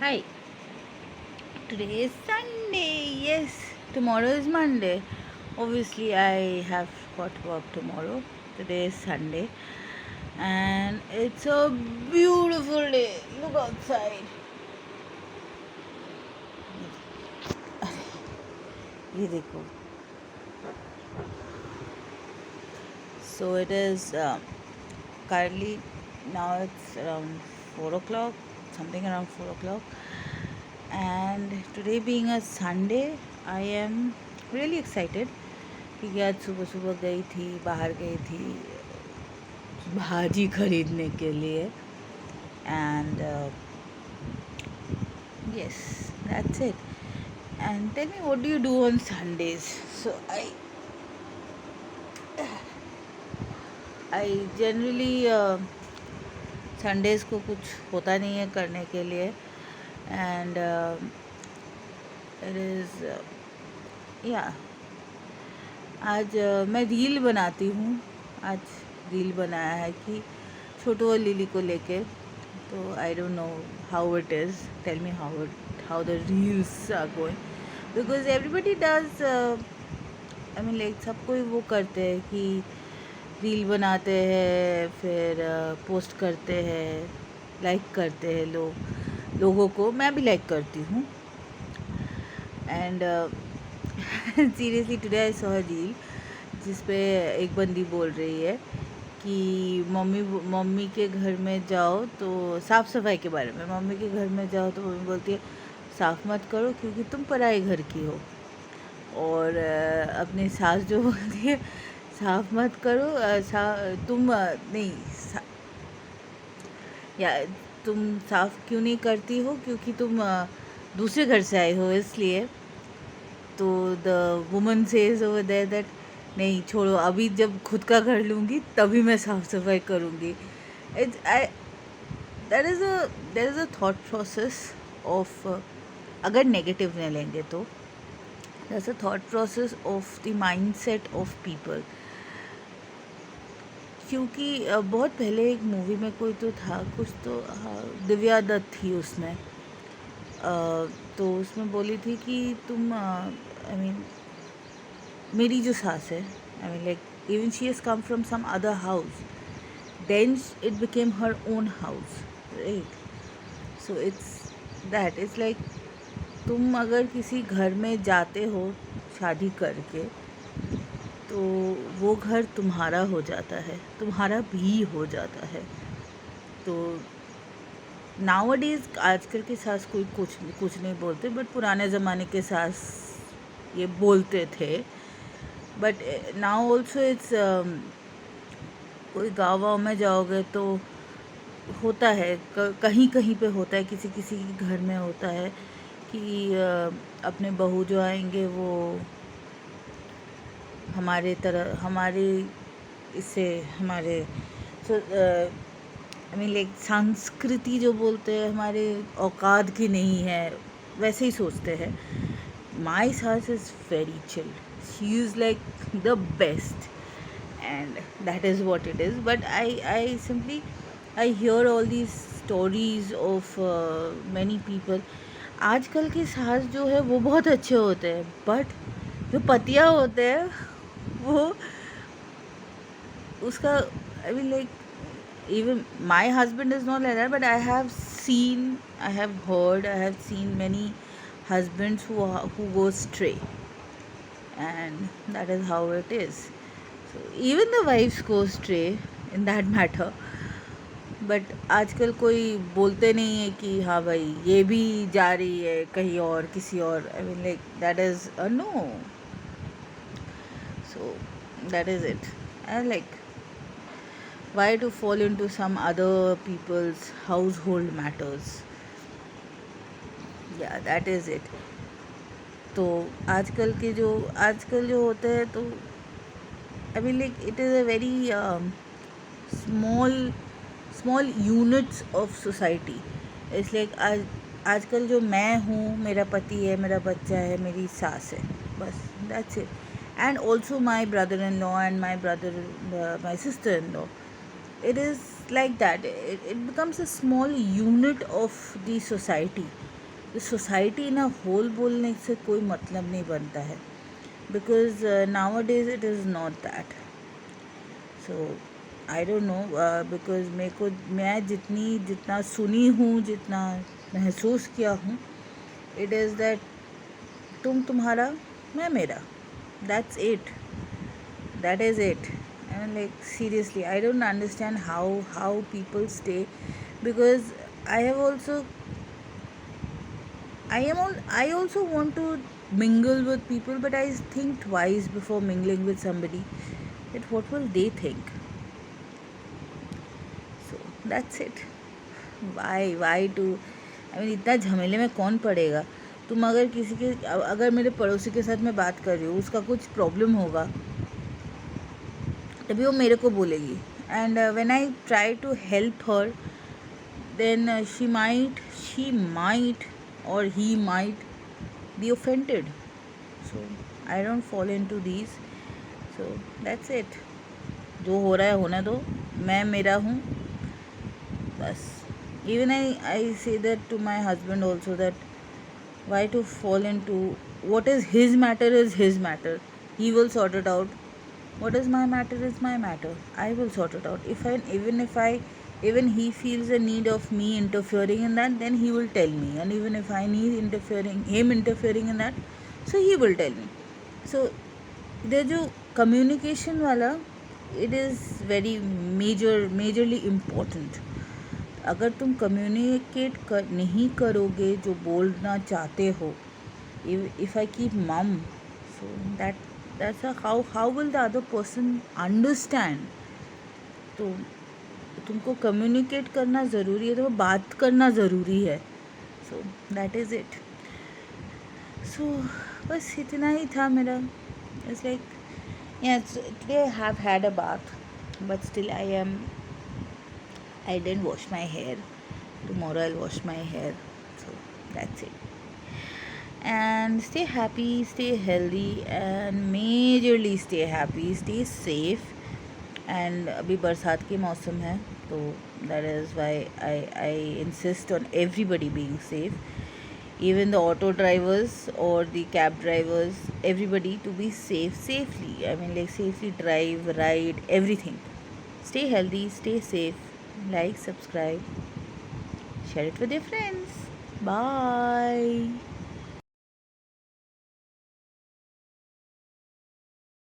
Hi, today is Sunday. Yes, tomorrow is Monday. Obviously, I have got work tomorrow. Today is Sunday, and it's a beautiful day. Look outside. ये देखो. So it is currently now it's around 4 o'clock, something around 4 o'clock. And today being a Sunday, I am really excited क्योंकि आज सुबह सुबह गई थी, बाहर गई थी भाजी खरीदने के लिए. And yes, that's it. And tell me, what do you do on Sundays? So I generally Sundays को कुछ होता नहीं है करने के लिए. एंड इट इज़ या आज मैं रील बनाती हूँ. आज रील बनाया है कि छोटू और लिली को लेके. तो I don't know how it is. Tell me how the reels are going, because everybody does. I mean like सब कोई वो करते हैं कि रील बनाते हैं, फिर पोस्ट करते हैं, लाइक करते हैं लोगों को. मैं भी लाइक करती हूँ. And seriously today I saw a reel जिस पे एक बंदी बोल रही है कि मम्मी के घर में जाओ तो साफ़ सफाई के बारे में. मम्मी के घर में जाओ तो मम्मी बोलती है साफ़ मत करो क्योंकि तुम पराए घर की हो. और अपनी सास जो बोलती है साफ़ मत करो, तुम नहीं या तुम साफ़ क्यों नहीं करती हो क्योंकि तुम दूसरे घर से आए हो इसलिए. तो the woman says over there that नहीं छोड़ो, अभी जब खुद का घर लूँगी तभी मैं साफ़ सफाई करूँगी. There is a thought process of, अगर नेगेटिव नहीं लेंगे तो there is a thought process of the mindset of people. क्योंकि बहुत पहले एक मूवी में कोई तो था कुछ तो, दिव्या दत्त थी उसमें. तो उसमें बोली थी कि तुम आई मीन मेरी जो सास है, I mean like even she has come from some other house, then it became her own house, right. So it's like तुम अगर किसी घर में जाते हो शादी करके तो वो घर तुम्हारा हो जाता है, तुम्हारा भी हो जाता है. तो नाउअडेज आजकल के सास कोई कुछ नहीं बोलते, बट पुराने ज़माने के सास ये बोलते थे. बट नाउ ऑल्सो इट्स, कोई गाँव में जाओगे तो होता है, कहीं कहीं पे होता है, किसी किसी के घर में होता है कि अपने बहू जो आएंगे वो हमारे इससे हमारे आई मीन लाइक संस्कृति जो बोलते हैं हमारे औकात की नहीं है, वैसे ही सोचते हैं. माई सास is very chill. She is like the best and that is what it is. But I simply I hear all these stories of many people. आजकल के सास जो है वो बहुत अच्छे होते हैं, बट जो पतिया होते हैं वो उसका आई mean like even my husband is not like that, but I have seen many husbands who go stray, and that is how it is. So even the wives go stray in that matter. But आजकल कोई बोलते नहीं है कि हाँ भाई ये भी जा रही है कहीं और किसी और. I mean like that is a no. So that is it. I like why to fall into some other people's household matters. Yeah, that is it. तो आजकल जो होते हैं तो आई mean like it is a very small units of society. It's like आजकल जो मैं हूँ, मेरा पति है, मेरा बच्चा है, मेरी सास है, बस that's it. And also my brother in law and my sister in law. It is like that. It becomes a small unit of the society. Society ना होल बोलने से कोई मतलब नहीं बनता है, because now days it is not that. So I don't no, because मेरे को, मैं जितना सुनी हूँ, जितना महसूस किया हूँ, इट इज़ दैट तुम तुम्हारा, मैं मेरा, that's it, that is it. I mean, like, seriously, I don't understand how people stay, because I have also, I also want to mingle with people, but I think twice before mingling with somebody, that what will they think. So that's it. Why to, I mean, इतना झमेले में कौन पड़ेगा. तुम अगर किसी के, अगर मेरे पड़ोसी के साथ मैं बात कर रही हूँ, उसका कुछ प्रॉब्लम होगा, तभी वो मेरे को बोलेगी. And when I try to help her, then she might or he might be offended. So I don't fall into these. So that's it. जो हो रहा है होने दो, मैं मेरा हूँ बस. Even I say that to my husband also, that why to fall into what is his matter. He will sort it out. What is my matter is my matter. I will sort it out. Even he feels a need of me interfering in that, then he will tell me. And even if I need him interfering in that, so he will tell me. So the जो communication वाला, it is very majorly important. अगर तुम communicate नहीं करोगे जो बोलना चाहते हो, if I keep mum, so that's how will the other person understand. तो तुमको कम्युनिकेट करना ज़रूरी है, तो बात करना ज़रूरी है. So that is it. So बस इतना ही था मेरा. It's like, today I have had a bath, but still I didn't wash my hair. Tomorrow I'll wash my hair. So that's it. And stay happy, stay healthy, and majorly stay happy, stay safe. And अभी बरसात के मौसम है, तो that is why I insist on everybody being safe, even the auto drivers or the cab drivers, everybody to be safely. I mean, like, safely drive, ride, everything. Stay healthy, stay safe. Like, subscribe, share it with your friends. Bye.